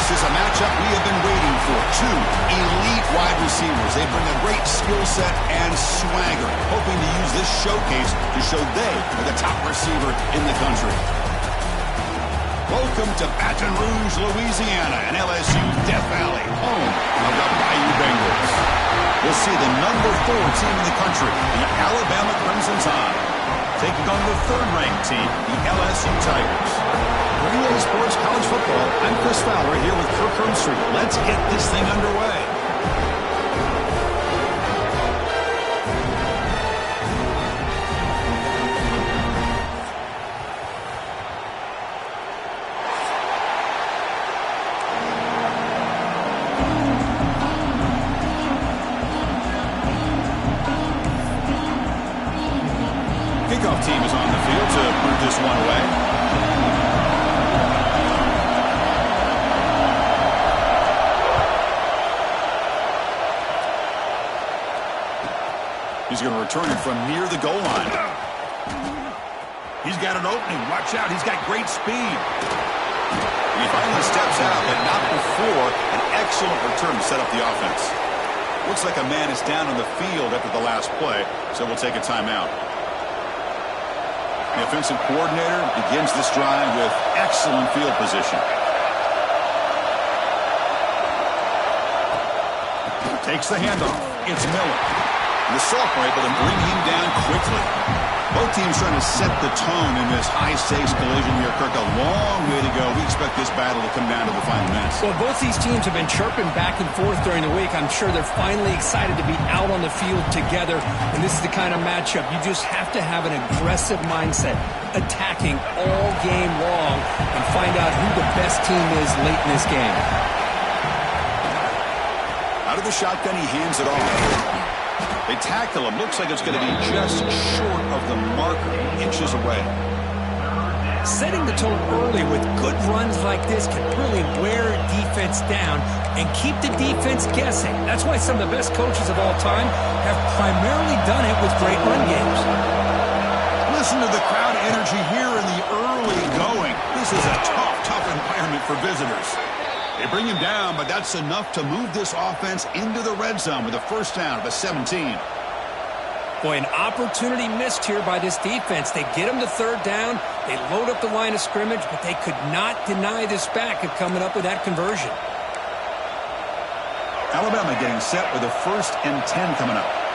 This is a matchup we have been waiting for. Two elite wide receivers. They bring a great skill set and swagger, hoping to use this showcase to show they are the top receiver in the country. Welcome to Baton Rouge, Louisiana, and LSU Death Valley, home of the Bayou Bengals. We'll see the number 4 team in the country, the Alabama Crimson Tide, taking on the third-ranked team, the LSU Tigers. For EA Sports College Football, I'm Chris Fowler here with Kirk Herbstreit. Let's get this thing underway. Kickoff team is on the field to move this one away. He's going to return it from near the goal line. He's got an opening. Watch out. He's got great speed. He finally steps out, but not before an excellent return to set up the offense. Looks like a man is down on the field after the last play, so we'll take a timeout. The offensive coordinator begins this drive with excellent field position. Takes the handoff. It's Miller. The sophomore able to bring him down quickly. Both teams trying to set the tone in this high-stakes collision here, Kirk. A long way to go. We expect this battle to come down to the final minutes. Well, both these teams have been chirping back and forth during the week. I'm sure they're finally excited to be out on the field together. And this is the kind of matchup you just have to have an aggressive mindset, attacking all game long, and find out who the best team is late in this game. Out of the shotgun, he hands it off. They tackle him. Looks like it's going to be just short of the marker, inches away. Setting the tone early with good runs like this can really wear a defense down and keep the defense guessing. That's why some of the best coaches of all time have primarily done it with great run games. Listen to the crowd energy here in the early going. This is a tough environment for visitors. They bring him down, but that's enough to move this offense into the red zone with a first down of a 17. Boy, an opportunity missed here by this defense. They get him to third down. They load up the line of scrimmage, but they could not deny this back of coming up with that conversion. Alabama getting set with a 1st and 10 coming up.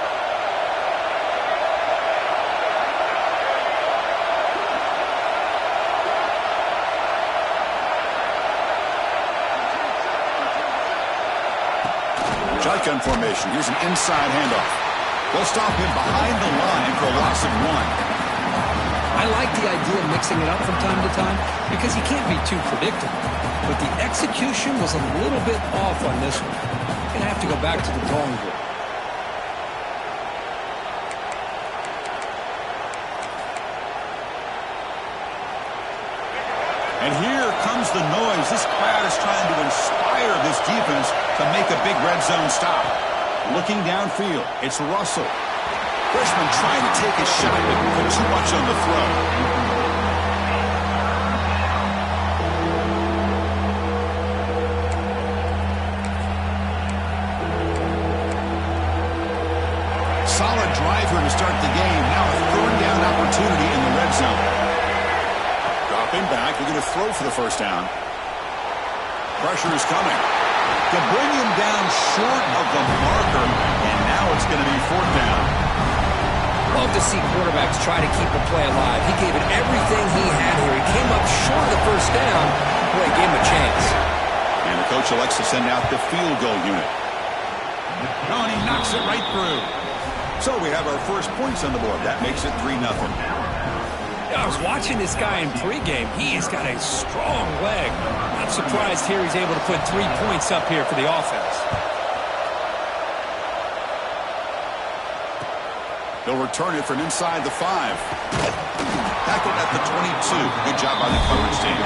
Shotgun formation. Here's an inside handoff. They'll stop him behind the line for a loss of 1. I like the idea of mixing it up from time to time because you can't be too predictable. But the execution was a little bit off on this one. Going to have to go back to the drawing board. And here comes the noise. This crowd is trying to inspire this defense to make a big red zone stop. Looking downfield, it's Russell. Freshman trying to take a shot, but put too much on the throw. Solid drive here to start the game. Now a third down opportunity in the red zone. Dropping back, they're going to throw for the first down. Pressure is coming. To bring him down short of the marker, and now it's going to be 4th down. Love to see quarterbacks try to keep a play alive. He gave it everything he had here. He came up short of the first down. Boy, gave him a chance. And the coach elects to send out the field goal unit. Oh, and he knocks it right through. So we have our first points on the board. That makes it 3-0. I was watching this guy in pregame. He has got a strong leg. Not surprised here he's able to put 3 points up here for the offense. They'll return it from inside the 5. Tackled at the 22. Good job by the coverage team.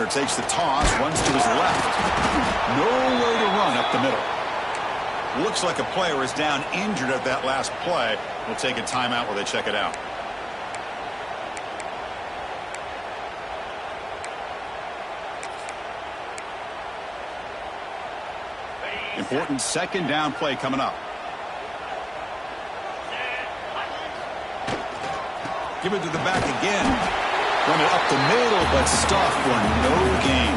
Runner takes the toss, runs to his left. Nowhere to run up the middle. Looks like a player is down injured at that last play. We'll take a timeout while they check it out. Important second down play coming up. Give it to the back again. Run it up the middle, but stuffed for no gain.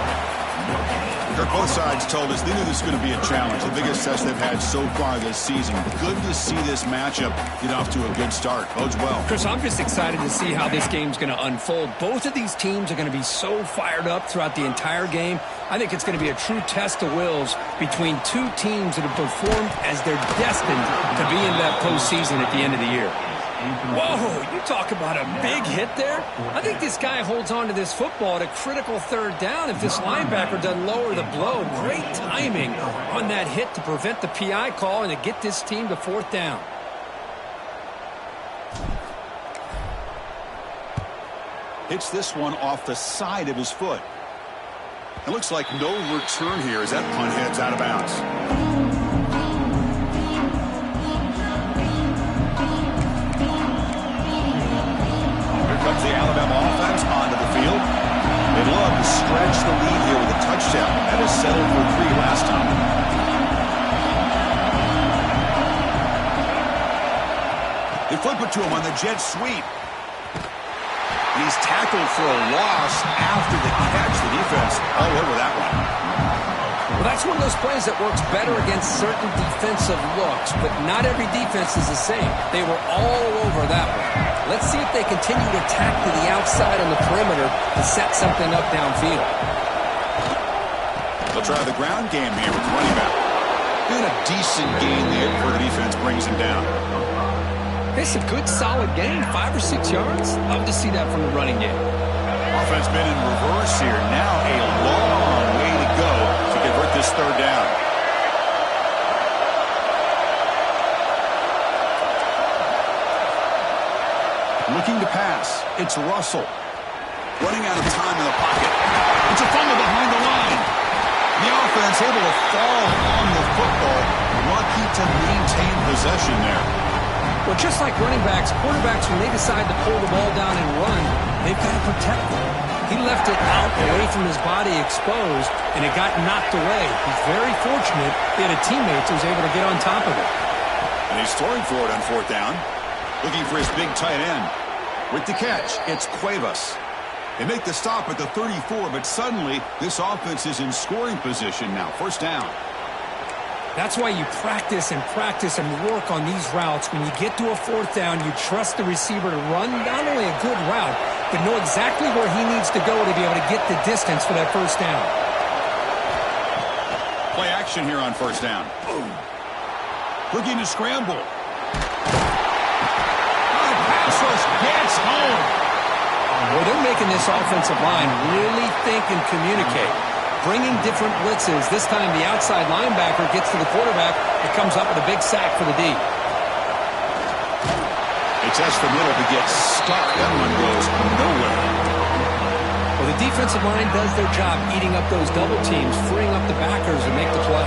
Both sides told us they knew this was going to be a challenge. The biggest test they've had so far this season. Good to see this matchup get off to a good start. Bodes well. Chris, I'm just excited to see how this game's going to unfold. Both of these teams are going to be so fired up throughout the entire game. I think it's going to be a true test of wills between two teams that have performed as they're destined to be in that postseason at the end of the year. Whoa, you talk about a big hit there. I think this guy holds on to this football at a critical third down. If this linebacker doesn't lower the blow, great timing on that hit to prevent the PI call and to get this team to fourth down. Hits this one off the side of his foot. It looks like no return here as that punt heads out of bounds. Comes the Alabama offense onto the field. They'd love to stretch the lead here with a touchdown. That is settled for 3 last time. They flip it to him on the jet sweep. He's tackled for a loss after the catch. The defense all over that one. Well, that's one of those plays that works better against certain defensive looks, but not every defense is the same. They were all over that one. Let's see if they continue to tack to the outside on the perimeter to set something up downfield. They'll try the ground game here with the running back. Doing a decent gain there before the defense brings him down. It's a good, solid gain, 5 or 6 yards. Love to see that from the running game. Offense been in reverse here. Now a long way to go to convert this third down. Looking to pass. It's Russell. Running out of time in the pocket. It's a fumble behind the line. The offense able to fall on the football. Lucky to maintain possession there. Well, just like running backs, quarterbacks, when they decide to pull the ball down and run, they've got to protect it. He left it out away from his body exposed, and it got knocked away. He's very fortunate he had a teammate who was able to get on top of it. And he's throwing for it on fourth down. Looking for his big tight end. With the catch, it's Cuevas. They make the stop at the 34, but suddenly this offense is in scoring position now. First down. That's why you practice and work on these routes. When you get to a fourth down, you trust the receiver to run not only a good route, but know exactly where he needs to go to be able to get the distance for that first down. Play action here on first down. Looking to scramble. Pass rush gets home. Well, they're making this offensive line really think and communicate. Bringing different blitzes. This time the outside linebacker gets to the quarterback. It comes up with a big sack for the D. They test the middle to get stuck. That one goes nowhere. Well, the defensive line does their job eating up those double teams, freeing up the backers to make the play.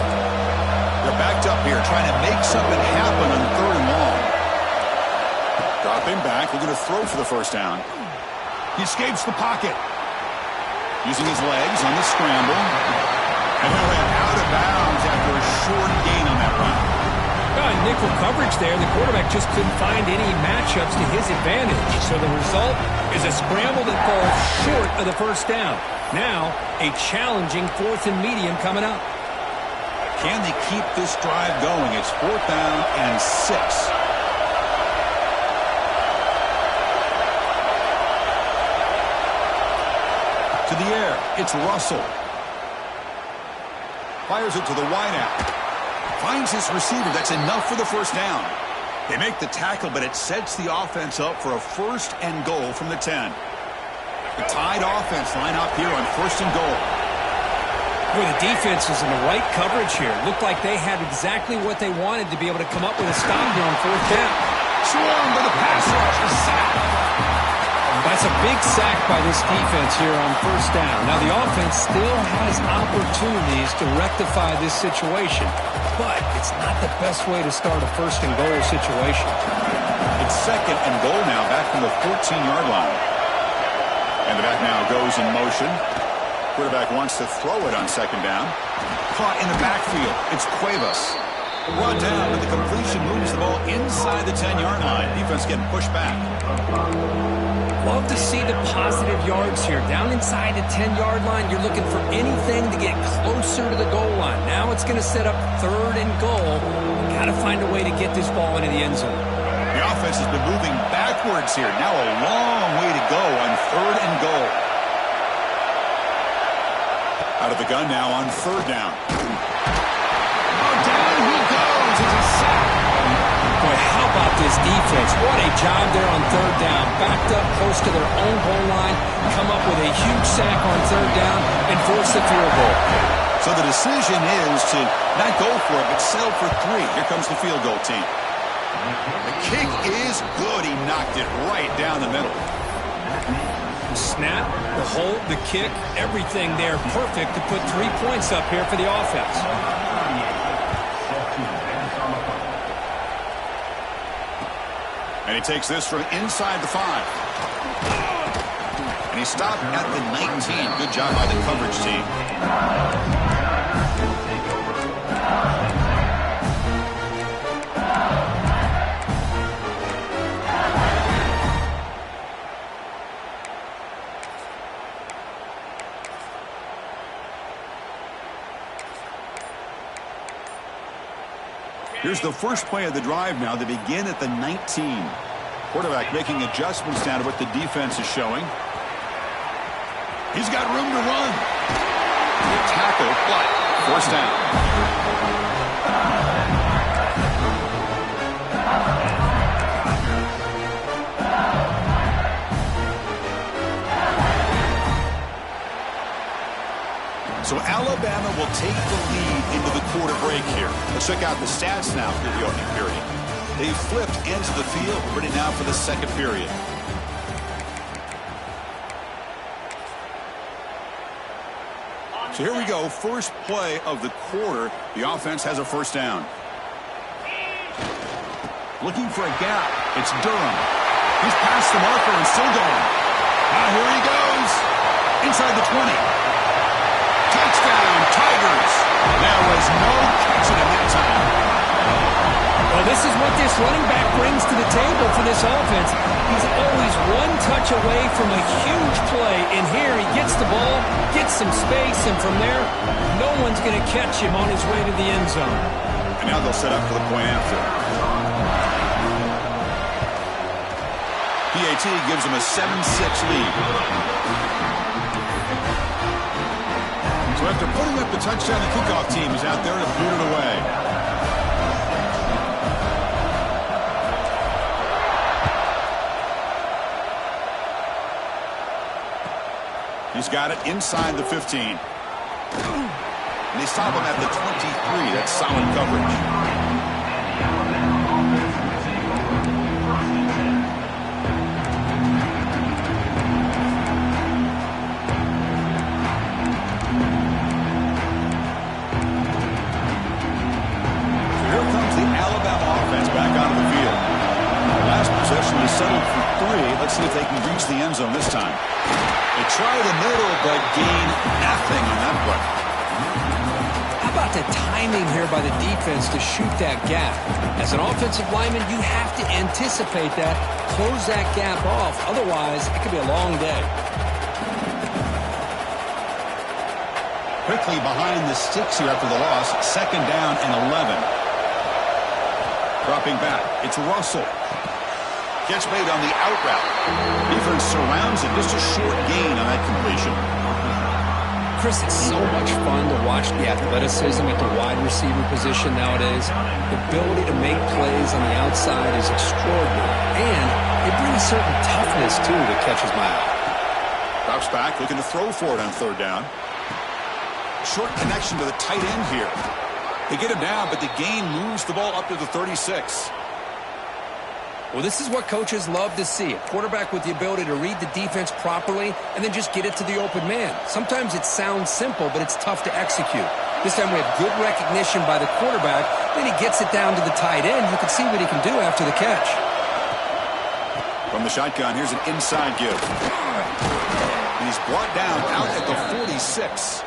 They're backed up here trying to make something happen on third and long. Dropping back. We're going to throw for the first down. He escapes the pocket. Using his legs on the scramble. And he ran out of bounds after a short gain on that run. Nickel coverage there. The quarterback just couldn't find any matchups to his advantage. So the result is a scramble that falls short of the first down. Now, a challenging fourth and medium coming up. Can they keep this drive going? It's fourth down and 6. To the air, it's Russell. Fires it to the wideout. Finds his receiver. That's enough for the first down. They make the tackle, but it sets the offense up for a first and goal from the 10. The tied offense line up here on first and goal. Well, the defense was in the right coverage here. Looked like they had exactly what they wanted to be able to come up with a stop here on fourth down. Swarm with a pass rush. A sack. That's a big sack by this defense here on first down. Now, the offense still has opportunities to rectify this situation, but it's not the best way to start a first-and-goal situation. It's second and goal now, back from the 14-yard line. And the back now goes in motion. Quarterback wants to throw it on second down. Caught in the backfield. It's Cuevas. Brought down, but the completion moves the ball inside the 10-yard line. Defense getting pushed back. Love to see the positive yards here. Down inside the 10-yard line, you're looking for anything to get closer to the goal line. Now it's going to set up third and goal. Got to find a way to get this ball into the end zone. The offense has been moving backwards here. Now a long way to go on third and goal. Out of the gun now on third down. Oh, down he goes. It's a sack. Boy, how about this defense? What a job there on third down. Backed up close to their own goal line. Come up with a huge sack on third down and force the field goal. So the decision is to not go for it, but settle for 3. Here comes the field goal team. The kick is good. He knocked it right down the middle. Snap, the hold, the kick, everything there perfect to put 3 points up here for the offense. And he takes this from inside the 5. And he stopped at the 19. Good job by the coverage team. Here's the first play of the drive now. They begin at the 19. Quarterback making adjustments down to what the defense is showing. He's got room to run. The tackle, but forced down. So Alabama will take the lead into the quarter break here. Let's check out the stats now through the opening period. They flipped into the field, ready now for the second period. So here we go, first play of the quarter. The offense has a first down. Looking for a gap. It's Durham. He's past the marker and still going. Now here he goes. Inside the 20. Touchdown, Tigers. There was no catching him that time. Well, this is what this running back brings to the table for this offense. He's always one touch away from a huge play, and here he gets the ball, gets some space, and from there, no one's going to catch him on his way to the end zone. And now they'll set up for the point after. PAT gives him a 7-6 lead. So after putting up the touchdown, the kickoff team is out there to boot it away. He's got it inside the 15. And they stop him at the 23. That's solid coverage. Possession is settled for 3. Let's see if they can reach the end zone this time. They try the middle, but gain nothing on that play. How about the timing here by the defense to shoot that gap? As an offensive lineman, you have to anticipate that, close that gap off. Otherwise, it could be a long day. Quickly behind the sticks here after the loss. Second down and 11. Dropping back. It's Russell. Catch made on the out route. Defense surrounds it. Just a short gain on that completion. Chris, it's so much fun to watch the athleticism at the wide receiver position nowadays. The ability to make plays on the outside is extraordinary. And it brings certain toughness, too, that catches my eye. Drops back, looking to throw for it on third down. Short connection to the tight end here. They get him down, but the gain moves the ball up to the 36. Well, this is what coaches love to see. A quarterback with the ability to read the defense properly and then just get it to the open man. Sometimes it sounds simple, but it's tough to execute. This time we have good recognition by the quarterback. Then he gets it down to the tight end. You can see what he can do after the catch. From the shotgun, here's an inside give. And he's brought down out at the 46.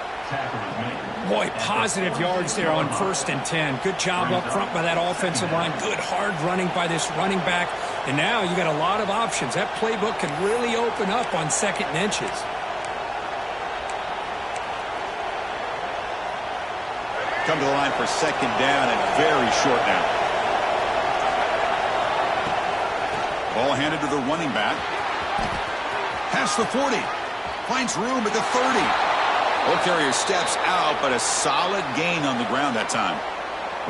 Boy, positive yards there on 1st and 10. Good job up front by that offensive line. Good hard running by this running back. And now you got a lot of options. That playbook can really open up on 2nd and inches. Come to the line for 2nd down and very short now. Ball handed to the running back. Past the 40. Finds room at the 30. Ball carrier steps out, but a solid gain on the ground that time.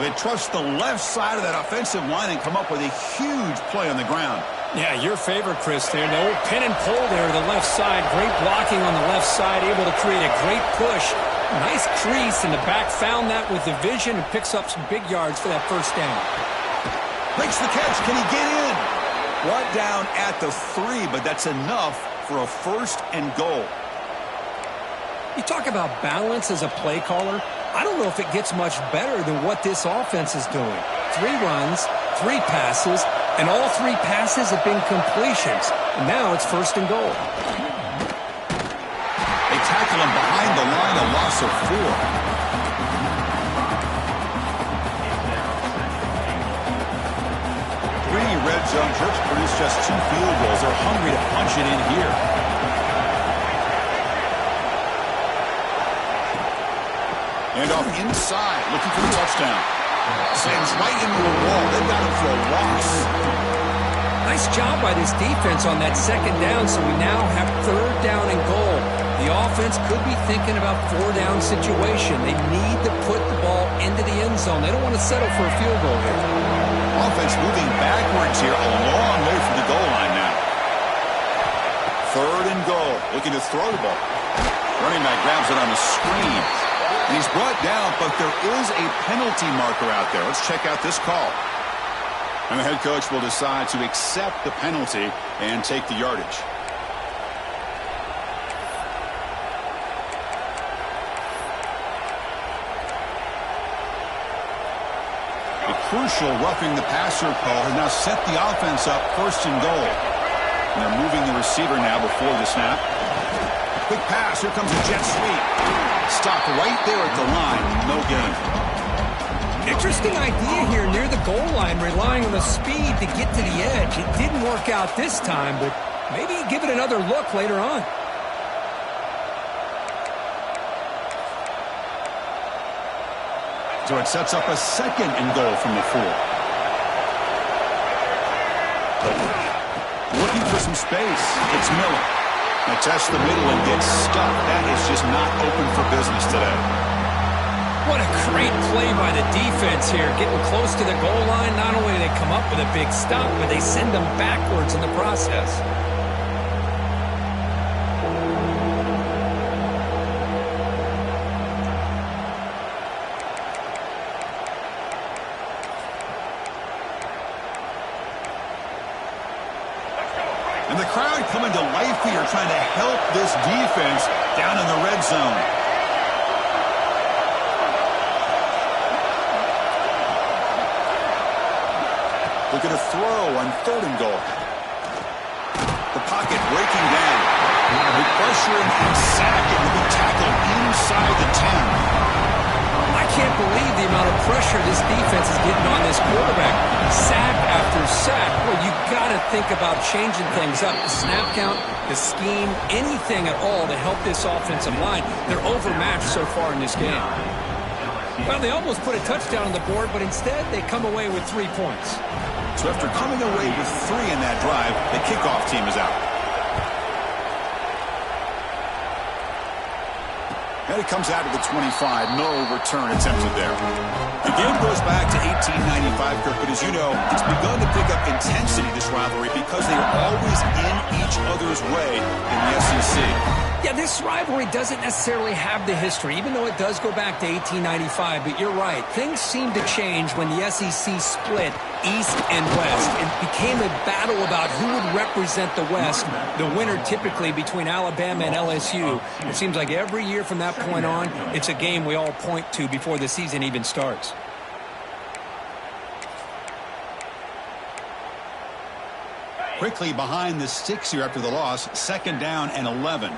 They trust the left side of that offensive line and come up with a huge play on the ground. Yeah, your favorite, Chris, there. The old pin and pull there to the left side. Great blocking on the left side, able to create a great push. Nice crease, and the back found that with the vision and picks up some big yards for that 1st down. Makes the catch. Can he get in? Brought down at the 3, but that's enough for a 1st and goal. You talk about balance as a play caller. I don't know if it gets much better than what this offense is doing. 3 runs, 3 passes, and all 3 passes have been completions. And now it's 1st and goal. They tackle him behind the line, a loss of 4. Three red zone trips produce just 2 field goals. They're hungry to punch it in here. And off inside, looking for the touchdown. Sends right into the wall. They've got him for a loss. Nice job by this defense on that 2nd down, so we now have 3rd down and goal. The offense could be thinking about 4-down situation. They need to put the ball into the end zone. They don't want to settle for a field goal here. Offense moving backwards here, a long way from the goal line now. 3rd and goal, looking to throw the ball. Running back grabs it on the screen. And he's brought down, but there is a penalty marker out there. Let's check out this call. And the head coach will decide to accept the penalty and take the yardage. A crucial roughing the passer call has now set the offense up 1st and goal. And they're moving the receiver now before the snap. Quick pass. Here comes a jet sweep. Stop right there at the line. No gain. Interesting idea here near the goal line, relying on the speed to get to the edge. It didn't work out this time, but maybe give it another look later on. So it sets up a 2nd and goal from the 4. Looking for some space. It's Miller. Now tests the middle and gets stuck. That is just not open for business today. What a great play by the defense here. Getting close to the goal line, not only do they come up with a big stop, but they send them backwards in the process. And the crowd coming to life here, trying to help this defense down in the red zone. Looking to throw on 3rd and goal. The pocket breaking down. With pressure and sacking to be tackled inside the 10. I can't believe the amount of pressure this defense is getting on this quarterback. Sack after sack. Well, you got to think about changing things up. The snap count, the scheme, anything at all to help this offensive line. They're overmatched so far in this game. Well, they almost put a touchdown on the board, but instead they come away with 3 points. So after coming away with 3 in that drive, the kickoff team is out. And it comes out of the 25. No return attempted there. The game goes back to 1895, Kirk, but as you know, it's begun to pick up intensity, this rivalry, because they are always in each other's way in the SEC. Yeah, this rivalry doesn't necessarily have the history, even though it does go back to 1895. But you're right. Things seem to change when the SEC split East and West. It became a battle about who would represent the West, the winner typically between Alabama and LSU. It seems like every year from that point on, it's a game we all point to before the season even starts. Quickly behind the sticks here after the loss, 2nd down and 11.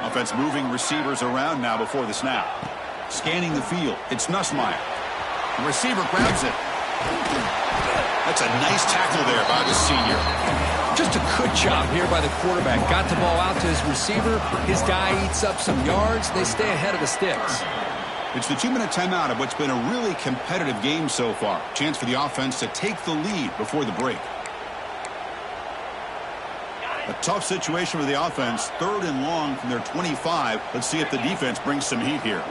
Offense moving receivers around now before the snap. Scanning the field. It's Nussmeier. The receiver grabs it. That's a nice tackle there by the senior. Just a good job here by the quarterback. Got the ball out to his receiver. His guy eats up some yards. They stay ahead of the sticks. It's the 2-minute timeout of what's been a really competitive game so far. Chance for the offense to take the lead before the break. A tough situation for the offense. 3rd and long from their 25. Let's see if the defense brings some heat here.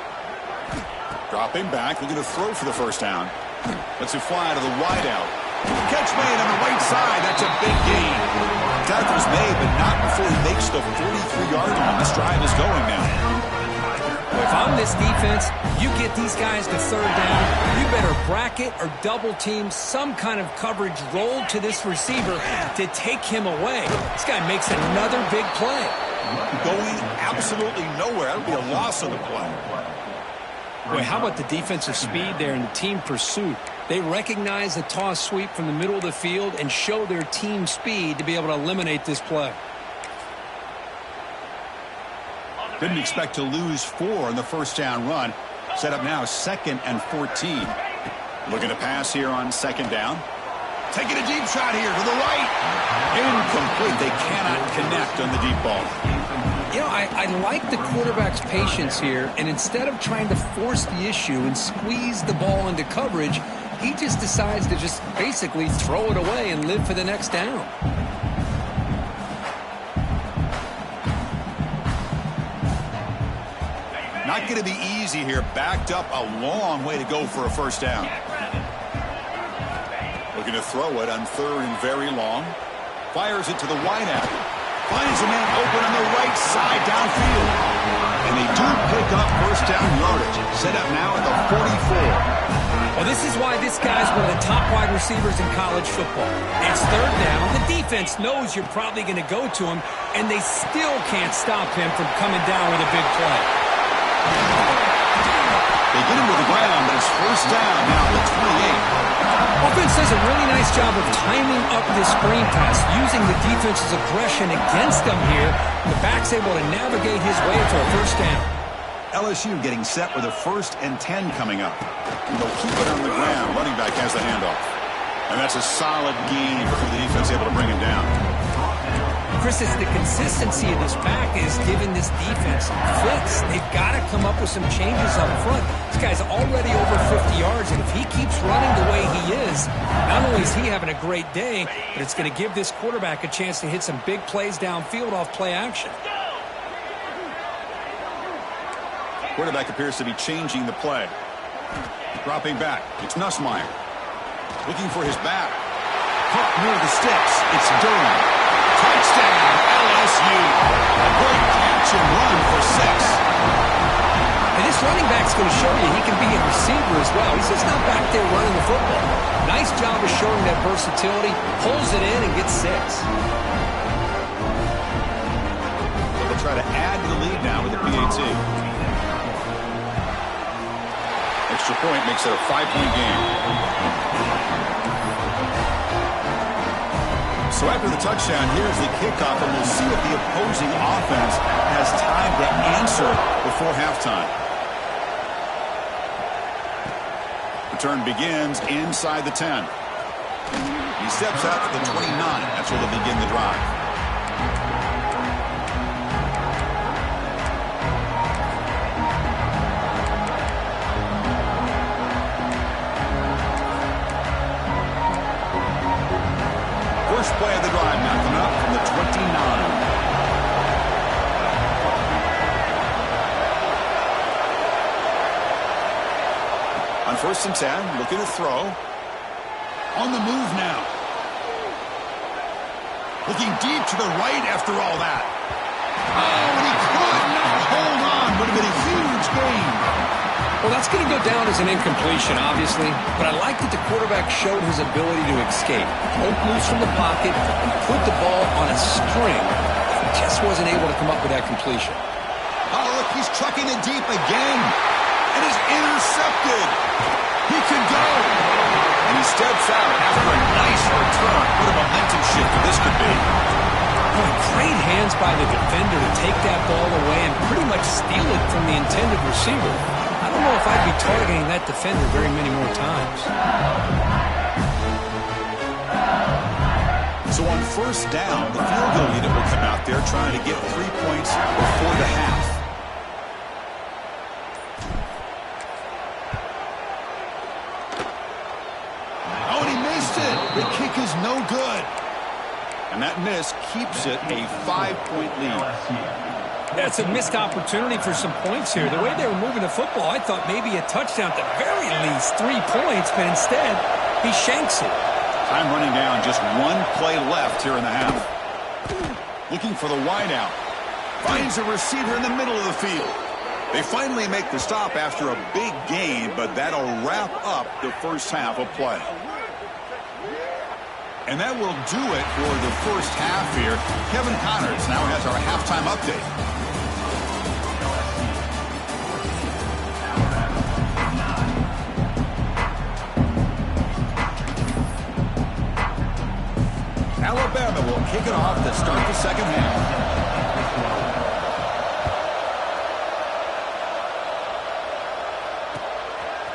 Dropping back, looking to throw for the first down. Lets it fly to the wideout. Catch made on the right side. That's a big gain. Tackle's made, but not before he makes the 43-yard line. This drive is going now. If I'm this defense, you get these guys to 3rd down, you better bracket or double team some kind of coverage roll to this receiver to take him away. This guy makes another big play. Going absolutely nowhere. That would be a loss of the play. Boy, how about the defensive speed there and the team pursuit? They recognize the toss sweep from the middle of the field and show their team speed to be able to eliminate this play. Didn't expect to lose 4 on the first down run. Set up now 2nd and 14. Looking to pass here on 2nd down. Taking a deep shot here to the right. Incomplete. They cannot connect on the deep ball. You know, I like the quarterback's patience here, and instead of trying to force the issue and squeeze the ball into coverage, he just decides to just basically throw it away and live for the next down. Not going to be easy here. Backed up a long way to go for a first down. Looking to throw it on 3rd and very long. Fires it to the wideout. Finds a man open on the right side downfield. And they do pick up first down yardage. Set up now at the 44. Well, this is why this guy's one of the top wide receivers in college football. It's 3rd down. The defense knows you're probably going to go to him, and they still can't stop him from coming down with a big play. They get him to the ground, but it's first down now at the 28. Offense does a really nice job of timing up this screen pass, using the defense's aggression against them here. The back's able to navigate his way to a first down. LSU getting set with a 1st and 10 coming up. And they'll keep it on the ground. Running back has the handoff. And that's a solid gain before the defense able to bring him down. Chris, it's the consistency of this back is giving this defense fits. They've got to come up with some changes up front. This guy's already over 50 yards, and if he keeps running the way he is, not only is he having a great day, but it's going to give this quarterback a chance to hit some big plays downfield off play action. Quarterback appears to be changing the play. Dropping back. It's Nussmeier. Looking for his back. Caught near the sticks. It's Durham. Touchdown, LSU. A great catch and run for 6. And this running back's going to show you he can be a receiver as well. He's just not back there running the football. Nice job of showing that versatility. Pulls it in and gets 6. So they'll try to add to the lead now with the PAT. Extra point makes it a 5-point game. So after the touchdown, here's the kickoff, and we'll see if the opposing offense has time to answer before halftime. Return begins inside the 10. He steps out at the 29. That's where they'll begin the drive. First play of the drive now coming up from the 29. On 1st and 10, looking to throw. On the move now. Looking deep to the right after all that. Oh, and he could not hold on. Would have been a huge gain. Well, that's going to go down as an incompletion, obviously, but I like that the quarterback showed his ability to escape, broke loose from the pocket, and put the ball on a string. He just wasn't able to come up with that completion. Oh, look, he's trucking it deep again, and is intercepted. He could go. And he steps out after a nice return. What a momentum shifter this could be. Oh, great hands by the defender to take that ball away and pretty much steal it from the intended receiver. I don't know if I'd be targeting that defender very many more times. So on first down, the field goal unit will come out there trying to get 3 points before the half. Oh, and he missed it. The kick is no good. And that miss keeps it a 5-point lead. That's a missed opportunity for some points here. The way they were moving the football, I thought maybe a touchdown at the very least, 3 points, but instead, he shanks it. Time running down, just one play left here in the half. Looking for the wideout. Finds a receiver in the middle of the field. They finally make the stop after a big gain, but that'll wrap up the first half of play. And that will do it for the first half here. Kevin Connors now has our halftime update. Alabama will kick it off to start the second half.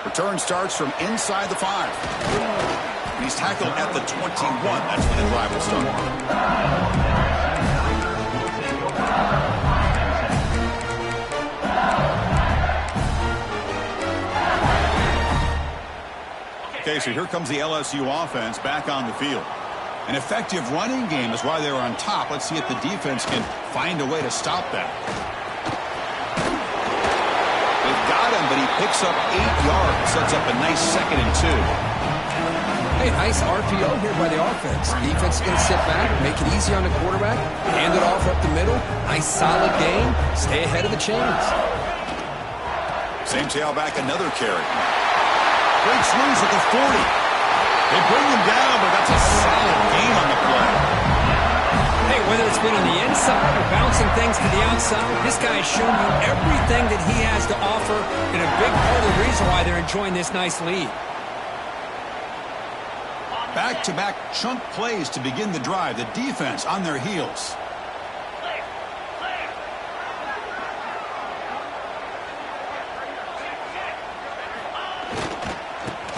Return starts from inside the 5. He's tackled at the 21. That's when the drive will start. Okay, so here comes the LSU offense back on the field. An effective running game is why they're on top. Let's see if the defense can find a way to stop that. They've got him, but he picks up 8 yards. Sets up a nice 2nd and 2. Hey, nice RPO here by the offense. Defense is going to sit back, make it easy on the quarterback, hand it off up the middle. Nice solid game. Stay ahead of the chains. Same tailback, another carry. Breaks loose at the 40. They bring him down, but that's a solid gain on the play. Hey, whether it's been on the inside or bouncing things to the outside, this guy has shown you everything that he has to offer, and a big part of the reason why they're enjoying this nice lead. Back-to-back chunk plays to begin the drive. The defense on their heels.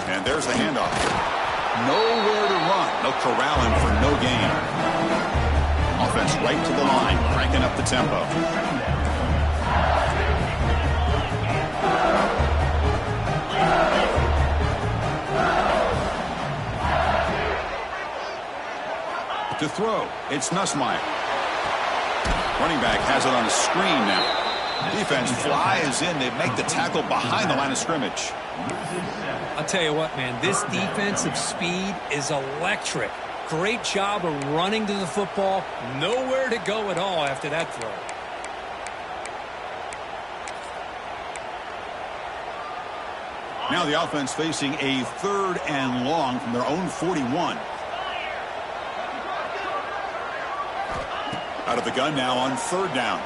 And there's the handoff. Nowhere to run. They'll corral him for no gain. Offense right to the line, cranking up the tempo. To throw, it's Nussmeier. Running back has it on a screen now. Defense flies in. They make the tackle behind the line of scrimmage. I'll tell you what, man, this defensive speed is electric. Great job of running to the football. Nowhere to go at all after that throw. Now the offense facing a 3rd and long from their own 41. Out of the gun now on 3rd down.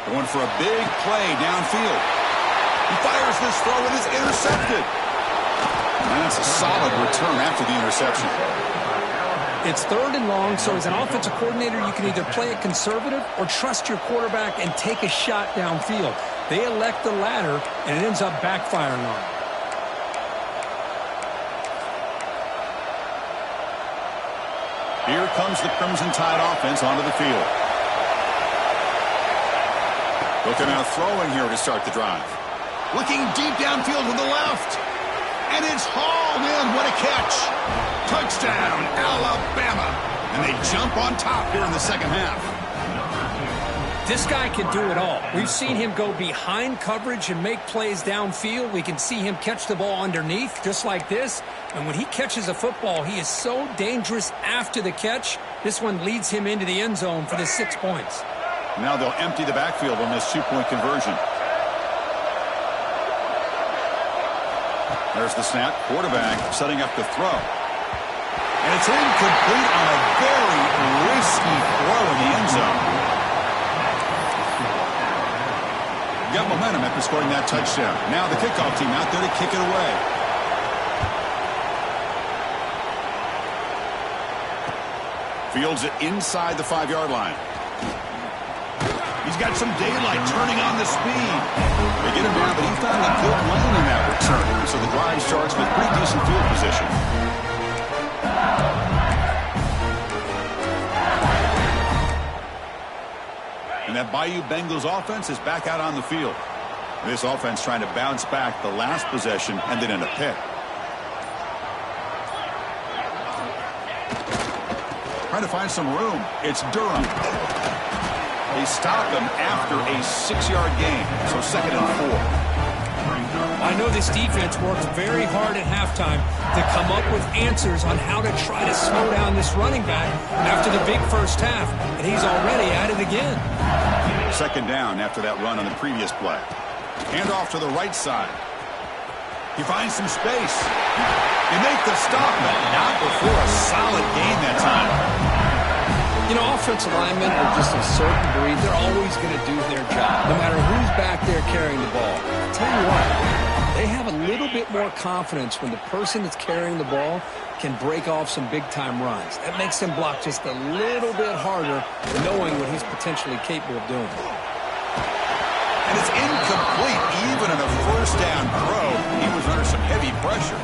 Going for a big play downfield. He fires this throw and is intercepted. And that's a solid return after the interception. It's 3rd and long, so as an offensive coordinator, you can either play it conservative or trust your quarterback and take a shot downfield. They elect the latter, and it ends up backfiring on them. Here comes the Crimson Tide offense onto the field. Looking out throwing here to start the drive. Looking deep downfield to the left. And it's hauled in. What a catch. Touchdown, Alabama. And they jump on top here in the second half. This guy can do it all. We've seen him go behind coverage and make plays downfield. We can see him catch the ball underneath just like this. And when he catches a football, he is so dangerous after the catch. This one leads him into the end zone for the 6 points. Now they'll empty the backfield on this two-point conversion. There's the snap. Quarterback setting up the throw. And it's incomplete on a very risky throw in the end zone. Got momentum after scoring that touchdown. Now the kickoff team out there to kick it away. Fields it inside the 5-yard line. He's got some daylight turning on the speed. They get him down, but he found a good lane in that return. So the drive starts with pretty decent field position. And that Bayou Bengals offense is back out on the field. This offense trying to bounce back the last possession ended in a pick. Trying to find some room. It's Durham. They stop him after a 6-yard gain. So 2nd and 4. I know this defense worked very hard at halftime to come up with answers on how to try to slow down this running back after the big first half. And he's already at it again. 2nd down after that run on the previous play. Hand off to the right side. He finds some space. They make the stop, but not before a solid gain that time. You know, offensive linemen are just a certain breed. They're always going to do their job, no matter who's back there carrying the ball. I'll tell you what, they have a little bit more confidence when the person that's carrying the ball can break off some big-time runs. That makes him block just a little bit harder, knowing what he's potentially capable of doing. And it's incomplete, even in a first down throw. He was under some heavy pressure.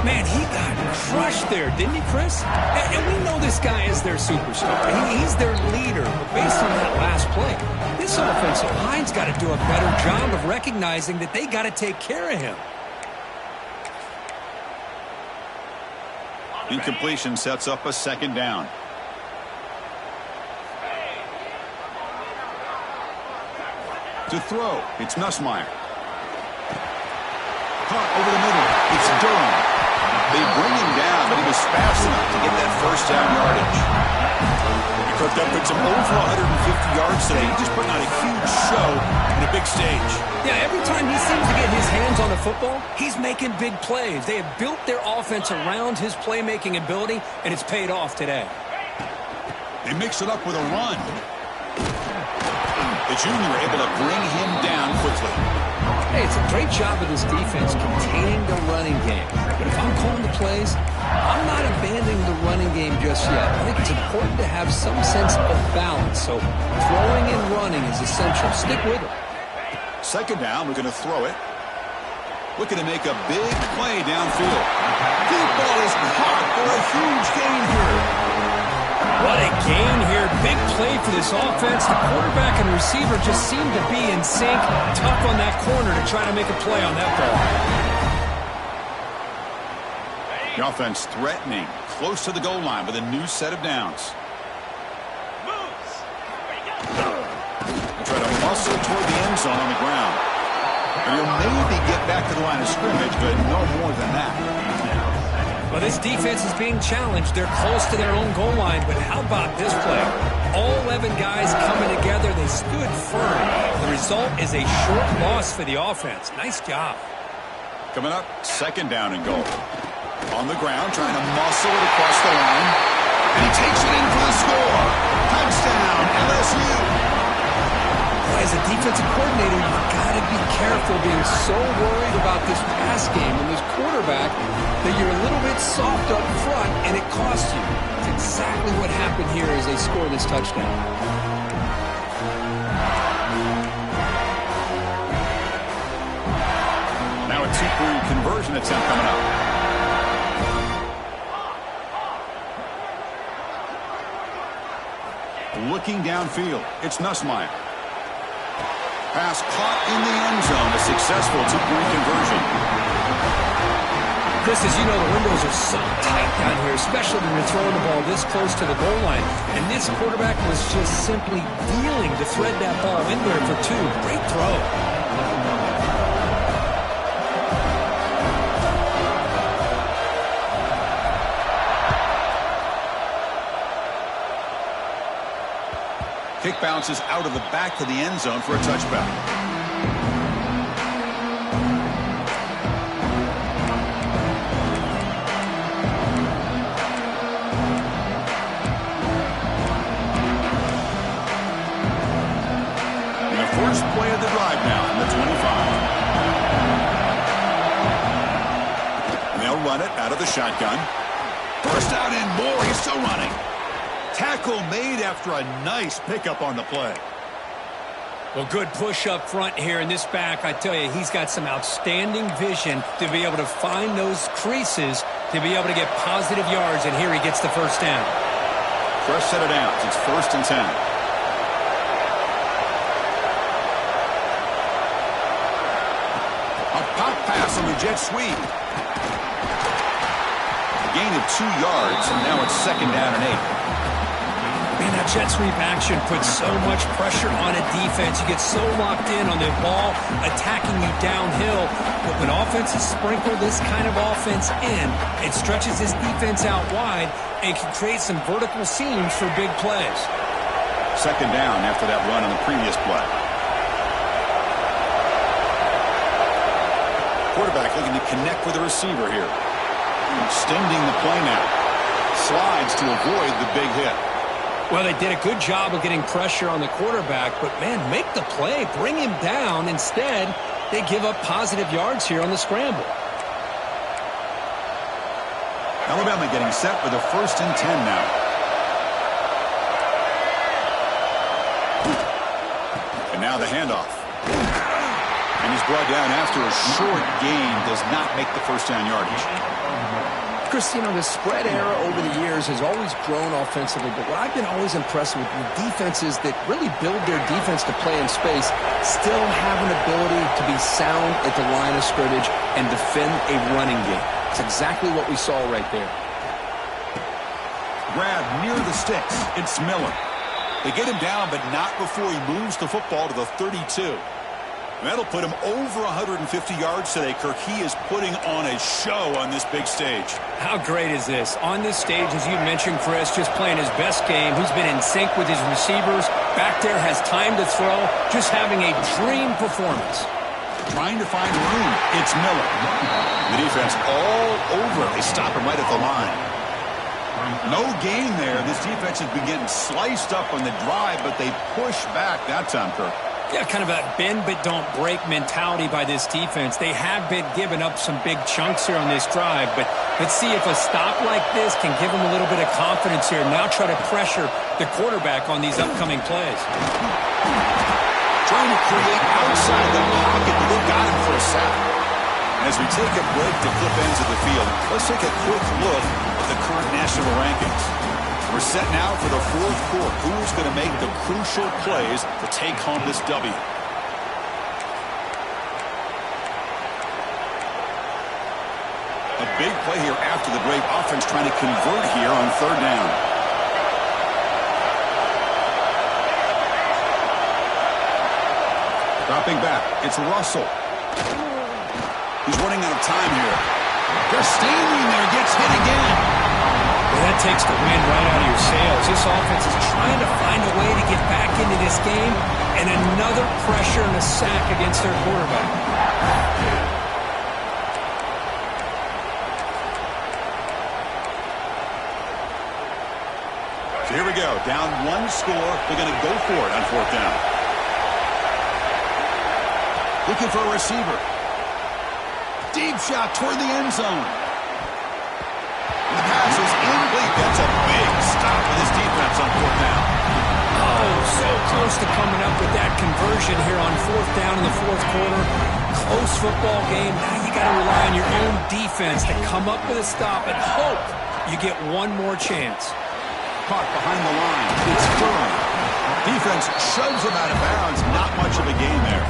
Man, he got crushed there, didn't he, Chris? And we know this guy is their superstar. He's their leader. But based on that last play, this offensive line's got to do a better job of recognizing that they got to take care of him. Incompletion sets up a 2nd down. To throw, it's Nussmeier. Caught over the middle, it's Durham. They bring him down, but he was fast enough to get that first down yardage. He cooked up with some over 150 yards today. He just putting on a huge show in a big stage. Yeah, every time he seems to get his hands on the football, he's making big plays. They have built their offense around his playmaking ability, and it's paid off today. They mix it up with a run. The junior able to bring him down quickly. Hey, it's a great job of this defense containing the running game. But if I'm calling the plays, I'm not abandoning the running game just yet. I think it's important to have some sense of balance. So throwing and running is essential. Stick with it. 2nd down, we're going to throw it. Looking to make a big play downfield. Deep ball is caught for a huge gain here. What a gain here. Big play for this offense. The quarterback and receiver just seem to be in sync. Tough on that corner to try to make a play on that ball. The offense threatening, close to the goal line with a new set of downs. They try to muscle toward the end zone on the ground. And he'll maybe get back to the line of scrimmage, but no more than that. Well, this defense is being challenged. They're close to their own goal line, but how about this play? All 11 guys coming together. They stood firm. The result is a short loss for the offense. Nice job. Coming up, 2nd down and goal. On the ground, trying to muscle it across the line. And he takes it in for the score. Touchdown, LSU. As a defensive coordinator, you've got to be careful being so worried about this pass game and this quarterback that you're a little bit soft up front and it costs you. That's exactly what happened here as they score this touchdown. Now a 2-point conversion attempt coming up. Looking downfield, it's Nussmeier. Pass caught in the end zone, a successful 2-point conversion. Chris, as you know, the windows are so tight down here, especially when you're throwing the ball this close to the goal line. And this quarterback was just simply dealing to thread that ball in there for two. Great throw. Kick bounces out of the back of the end zone for a touchback. And the first play of the drive now from the 25. And they'll run it out of the shotgun. First down and more. He's still running. Tackle made after a nice pickup on the play. Well, good push up front here in this back. I tell you, he's got some outstanding vision to be able to find those creases, to be able to get positive yards, and here he gets the first down. Fresh set of downs. It's 1st and 10. A pop pass on the jet sweep. A gain of 2 yards, and now it's 2nd down and 8. Man, that jet sweep action puts so much pressure on a defense. You get so locked in on the ball attacking you downhill. But when offenses sprinkle this kind of offense in, it stretches this defense out wide and can create some vertical seams for big plays. 2nd down after that run on the previous play. Quarterback looking to connect with the receiver here. Extending the play now. Slides to avoid the big hit. Well, they did a good job of getting pressure on the quarterback, but, man, make the play, bring him down. Instead, they give up positive yards here on the scramble. Alabama getting set for the 1st and 10 now. And now the handoff. And he's brought down after a short gain. Does not make the first down yardage. Chris, you know, the spread era over the years has always grown offensively, but what I've been always impressed with defenses that really build their defense to play in space still have an ability to be sound at the line of scrimmage and defend a running game. It's exactly what we saw right there. Grab near the sticks. It's Miller. They get him down, but not before he moves the football to the 32. That'll put him over 150 yards today, Kirk. He is putting on a show on this big stage. How great is this? On this stage, as you mentioned, Chris, just playing his best game. He's been in sync with his receivers. Back there, has time to throw. Just having a dream performance. Trying to find room. It's Miller. The defense all over. They stop him right at the line. No gain there. This defense has been getting sliced up on the drive, but they push back that time, Kirk. Yeah, kind of a bend but don't break mentality by this defense. They have been giving up some big chunks here on this drive, but let's see if a stop like this can give them a little bit of confidence here. Now try to pressure the quarterback on these upcoming plays. Trying to create outside the pocket, but they've got him for a sack. As we take a break to flip ends of the field, let's take a quick look at the current national rankings. We're set now for the 4th quarter. Who's going to make the crucial plays to take home this W? A big play here after the break. Offense trying to convert here on 3rd down. Dropping back. It's Russell. He's running out of time here. They're standing there. Gets hit again. Well, that takes the wind right out of your sails. This offense is trying to find a way to get back into this game, and another pressure and a sack against their quarterback. So here we go. Down 1 score. They're going to go for it on 4th down. Looking for a receiver. Deep shot toward the end zone. The pass is incomplete. That's a big stop for this defense on 4th down. Oh, so close to coming up with that conversion here on 4th down in the 4th quarter. Close football game. Now you got to rely on your own defense to come up with a stop and hope you get one more chance. Caught behind the line. It's firm. Defense shoves him out of bounds. Not much of a gain there.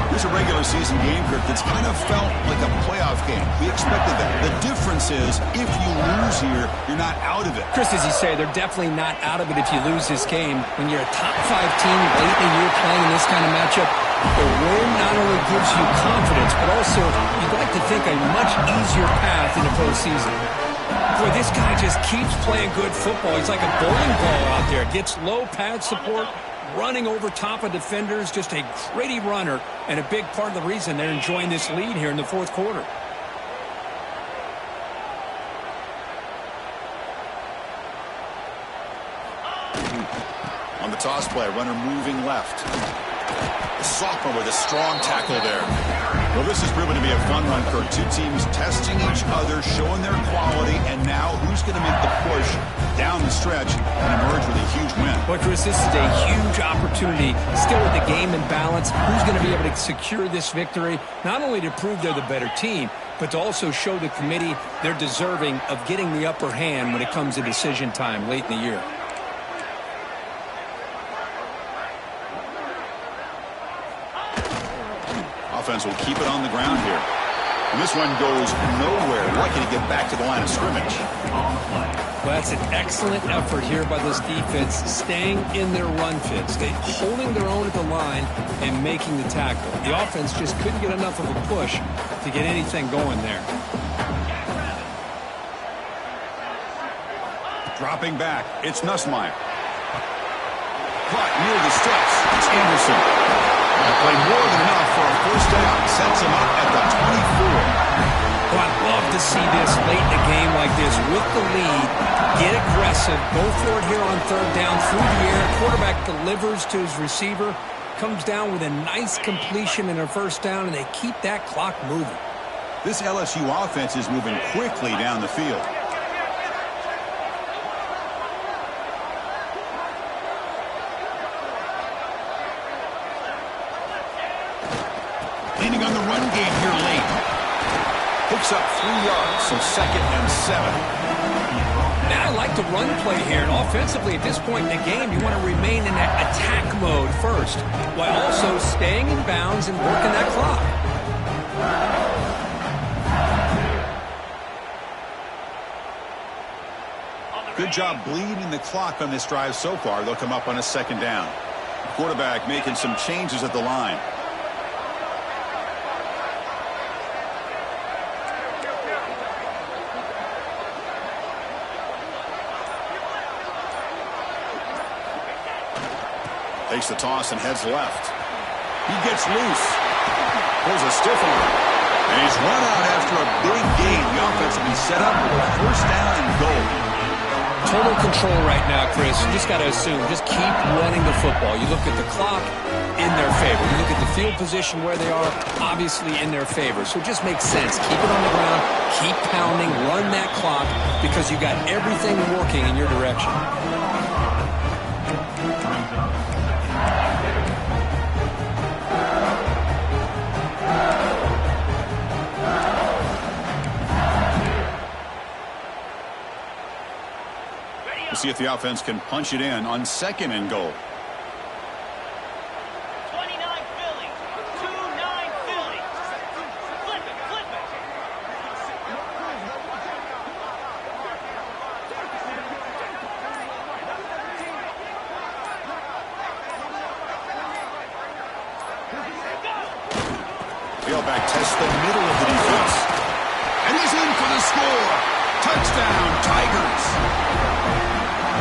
Here's a regular season game, Kurt, that's kind of felt like a playoff game. We expected that. The difference is, if you lose here, you're not out of it. Chris, as you say, they're definitely not out of it if you lose this game. When you're a top-5 team late in the year playing in this kind of matchup, the win not only gives you confidence, but also you'd like to think a much easier path in the postseason. Boy, this guy just keeps playing good football. He's like a bowling ball out there. Gets low pad support, running over top of defenders, just a gritty runner, and a big part of the reason they're enjoying this lead here in the fourth quarter. On the toss play, runner moving left. The sophomore with a strong tackle there. Well, this has proven to be a fun run, Kurt. Two teams testing each other, showing their quality, and now who's going to make the push down the stretch and emerge with a huge win? Well, Chris, this is a huge opportunity. Still with the game in balance, who's going to be able to secure this victory, not only to prove they're the better team, but to also show the committee they're deserving of getting the upper hand when it comes to decision time late in the year. Offense will keep it on the ground here. And this one goes nowhere. Lucky to get back to the line of scrimmage. Well, that's an excellent effort here by this defense, staying in their run fits. They holding their own at the line and making the tackle. The offense just couldn't get enough of a push to get anything going there. Dropping back, it's Nussmeier. Caught near the steps. It's Anderson. Played more than enough for a first down. Sets him up at the 24. Well, I'd love to see this late in a game like this with the lead. Get aggressive. Go for it here on third down through the air. Quarterback delivers to his receiver. Comes down with a nice completion and a first down, and they keep that clock moving. This LSU offense is moving quickly down the field. Leaning on the run game here late. Picks up 3 yards, so 2nd and 7. Now I like the run play here, and offensively at this point in the game, you want to remain in that attack mode first, while also staying in bounds and working that clock. Good job bleeding the clock on this drive so far. They'll come up on a 2nd down. Quarterback making some changes at the line. Takes the toss and heads left. He gets loose. Pulls a stiff one. And he's run out after a big gain. The offense will be set up with a first down and goal. Total control right now, Chris. You just got to assume. Just keep running the football. You look at the clock, in their favor. You look at the field position where they are, obviously in their favor. So it just makes sense. Keep it on the ground. Keep pounding. Run that clock because you got everything working in your direction. We'll see if the offense can punch it in on 2nd and goal. 29 Philly. 2-9 Philly. Flip it, flip it. Tailback tests the middle of the defense. And he's in for the score. Touchdown, Tigers.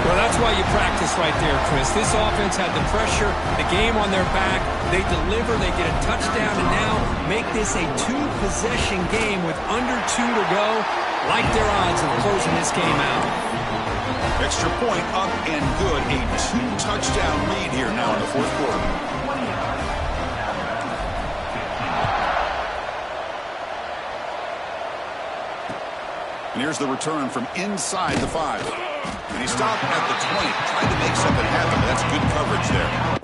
Well, that's why you practice right there, Chris. This offense had the pressure, the game on their back. They deliver, they get a touchdown, and now make this a 2-possession game with under 2 to go. Like their odds of closing this game out. Extra point up and good. A 2-touchdown lead here now in the fourth quarter. And here's the return from inside the 5. And he stopped at the 20, trying to make something happen. That's good coverage there.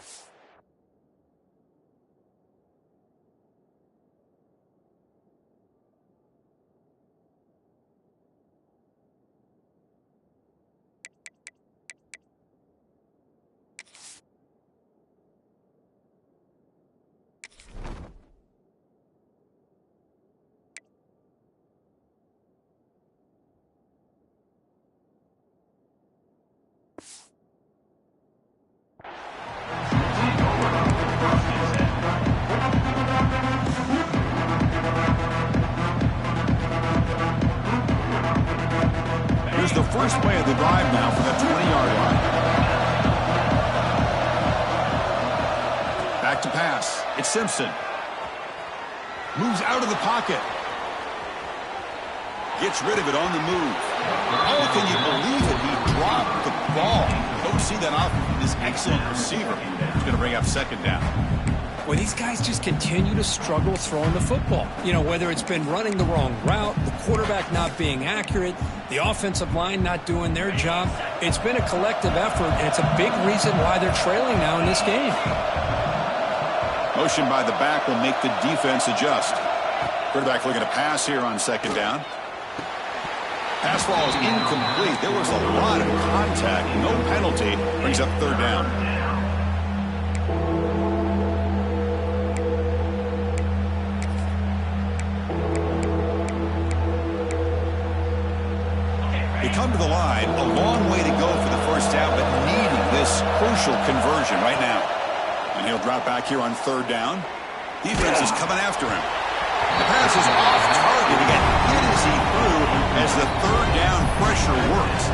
first play of the drive now for that 20-yard line. Back to pass. It's Simpson. Moves out of the pocket. Gets rid of it on the move. Oh, can you believe it? He dropped the ball. Don't see that off this excellent receiver. He's going to bring up second down. Well, these guys just continue to struggle throwing the football. You know, whether it's been running the wrong route, the quarterback not being accurate, the offensive line not doing their job. It's been a collective effort, and it's a big reason why they're trailing now in this game. Motion by the back will make the defense adjust. Quarterback looking to pass here on second down. Pass ball is incomplete. There was a lot of contact. No penalty. Brings up third down. They come to the line. A long way to go for the first down, but needing this crucial conversion right now. And he'll drop back here on third down. Defense is coming after him. The pass is off target. He got hit as he threw as the third down pressure works.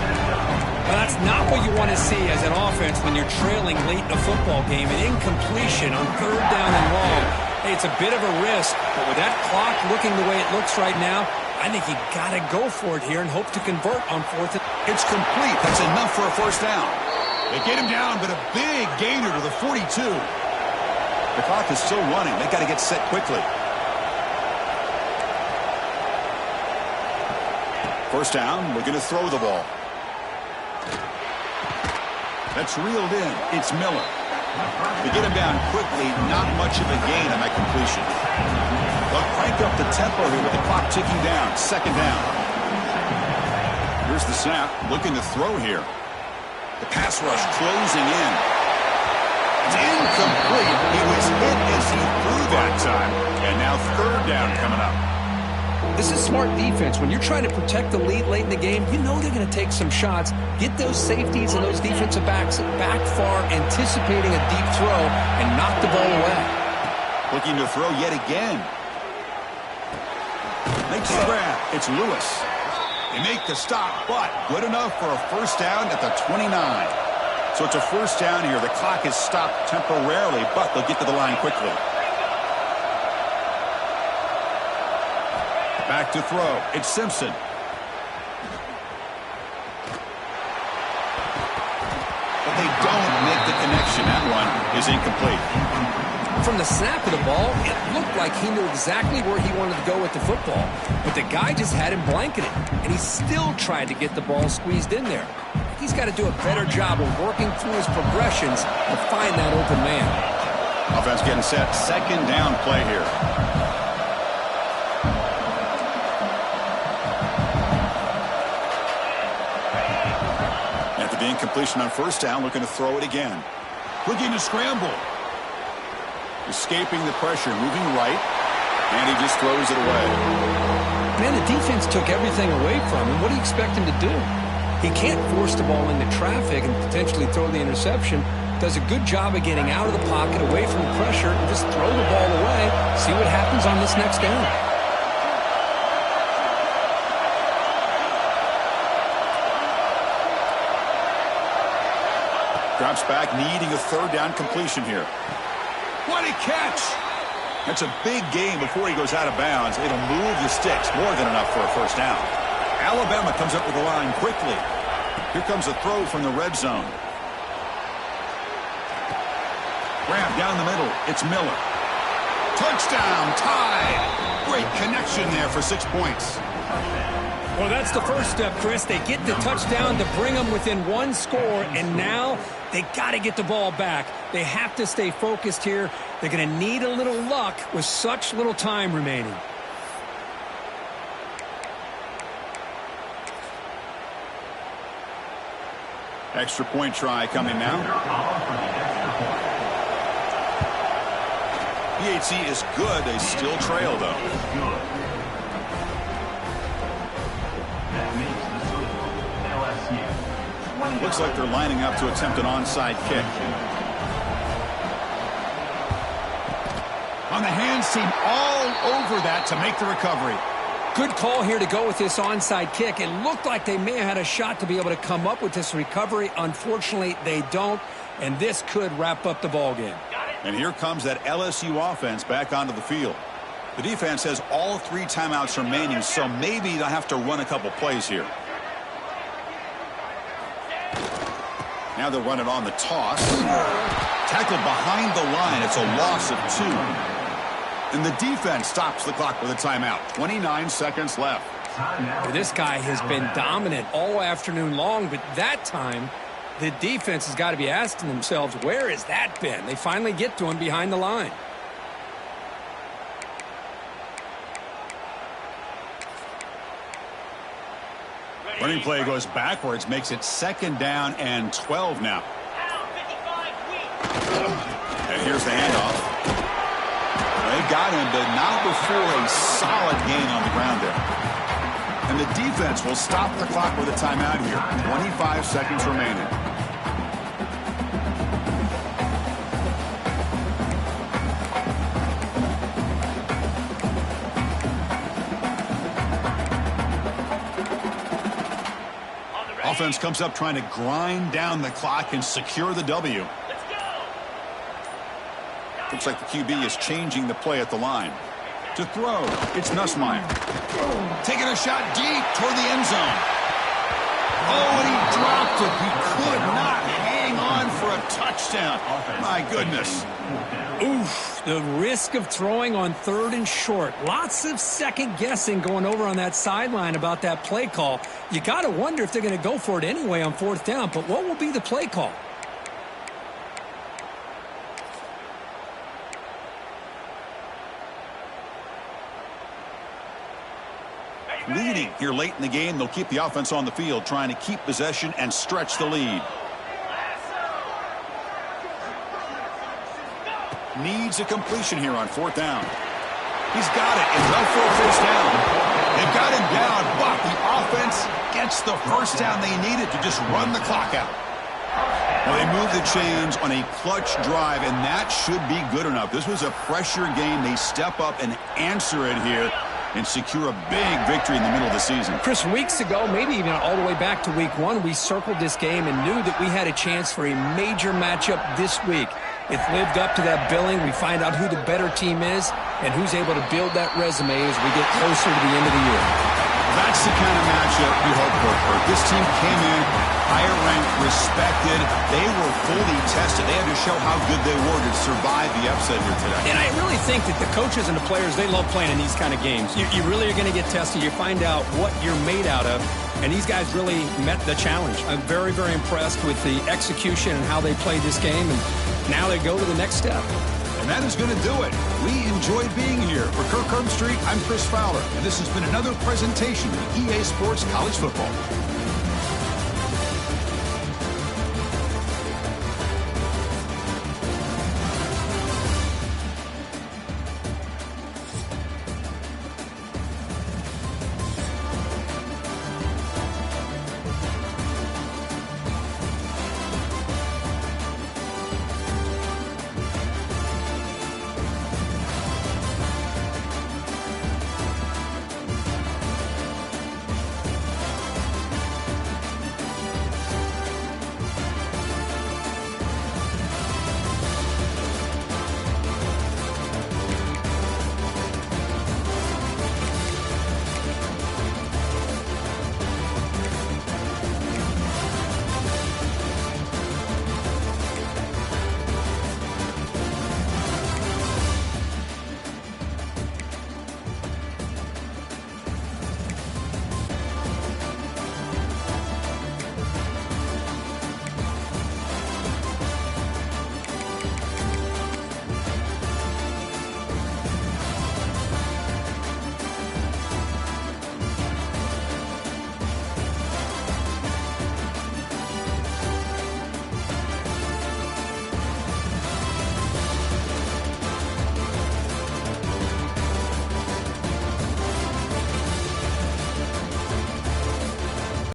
Well, that's not what you want to see as an offense when you're trailing late in a football game. An incompletion on third down and long. Hey, it's a bit of a risk, but with that clock looking the way it looks right now, I think you got to go for it here and hope to convert on fourth. It's complete. That's enough for a first down. They get him down, but a big gainer to the 42. The clock is still running. They got to get set quickly. First down, we're going to throw the ball. That's reeled in. It's Miller. They get him down quickly, not much of a gain on that completion. They'll crank up the tempo here with the clock ticking down. Second down. Here's the snap. Looking to throw here. The pass rush closing in. It's incomplete. He was hit as he threw that time. And now third down coming up. This is smart defense. When you're trying to protect the lead late in the game, you know they're going to take some shots, get those safeties and those defensive backs back far, anticipating a deep throw, and knock the ball away. Looking to throw yet again. Makes the grab. It's Lewis. They make the stop, but good enough for a first down at the 29. So it's a first down here. The clock is stopped temporarily, but they'll get to the line quickly. Back to throw. It's Simpson. But they don't make the connection. That one is incomplete. From the snap of the ball, it looked like he knew exactly where he wanted to go with the football. But the guy just had him blanketed, and he still tried to get the ball squeezed in there. He's got to do a better job of working through his progressions to find that open man. Offense getting set. Second down play here. After the incompletion on first down, looking to throw it again. Looking to scramble. Escaping the pressure, moving right, and he just throws it away. Man, the defense took everything away from him. What do you expect him to do? He can't force the ball into traffic and potentially throw the interception. Does a good job of getting out of the pocket, away from the pressure, and just throw the ball away. See what happens on this next down. Drops back, needing a third down completion here. What a catch! That's a big gain before he goes out of bounds. It'll move the sticks, more than enough for a first down. Alabama comes up with the line quickly. Here comes a throw from the red zone. Grab down the middle. It's Miller. Touchdown, tied. Great connection there for 6 points. Well, that's the first step, Chris. They get the touchdown to bring them within one score, and now they got to get the ball back. They have to stay focused here. They're going to need a little luck with such little time remaining. Extra point try coming now. PHC is good. They still trail, though. Looks like they're lining up to attempt an onside kick. On the hands team all over that to make the recovery. Good call here to go with this onside kick. It looked like they may have had a shot to be able to come up with this recovery. Unfortunately, they don't, and this could wrap up the ball game. And here comes that LSU offense back onto the field. The defense has all 3 timeouts remaining, so maybe they'll have to run a couple plays here. Now they'll run it on the toss. Tackled behind the line. It's a loss of 2. And the defense stops the clock with a timeout. 29 seconds left. This guy has been dominant all afternoon long, but that time the defense has got to be asking themselves, where has that been? They finally get to him behind the line. Running play goes backwards, makes it 2nd down and 12 now. And here's the handoff. They got him, but not before a solid gain on the ground there. And the defense will stop the clock with a timeout here. 25 seconds remaining. Offense comes up trying to grind down the clock and secure the W. Looks like the QB is changing the play at the line. To throw, it's Nussmeier. Taking a shot deep toward the end zone. Oh, and he dropped it. He could not hang on for a touchdown. My goodness. Oof, the risk of throwing on 3rd and short. Lots of second guessing going over on that sideline about that play call. You got to wonder if they're going to go for it anyway on 4th down, but what will be the play call? Leading here late in the game, they'll keep the offense on the field, trying to keep possession and stretch the lead. Needs a completion here on 4th down. He's got it, and they'll for a 1st down. They've got him down, but the offense gets the 1st down they needed to just run the clock out. Well, they move the chains on a clutch drive, and that should be good enough. This was a pressure game. They step up and answer it here and secure a big victory in the middle of the season. Chris, weeks ago, maybe even all the way back to week 1, we circled this game and knew that we had a chance for a major matchup this week. It lived up to that billing. We find out who the better team is and who's able to build that resume as we get closer to the end of the year. That's the kind of matchup we hope for. This team came in higher ranked, respected. They were fully tested. They had to show how good they were to survive the upset here today. And I really think that the coaches and the players, they love playing in these kind of games. You really are going to get tested. You find out what you're made out of. And these guys really met the challenge. I'm very, very impressed with the execution and how they played this game. And now they go to the next step. And that is going to do it. We enjoyed being here. For Kirk Herbstreit, I'm Chris Fowler. And this has been another presentation of EA Sports College Football.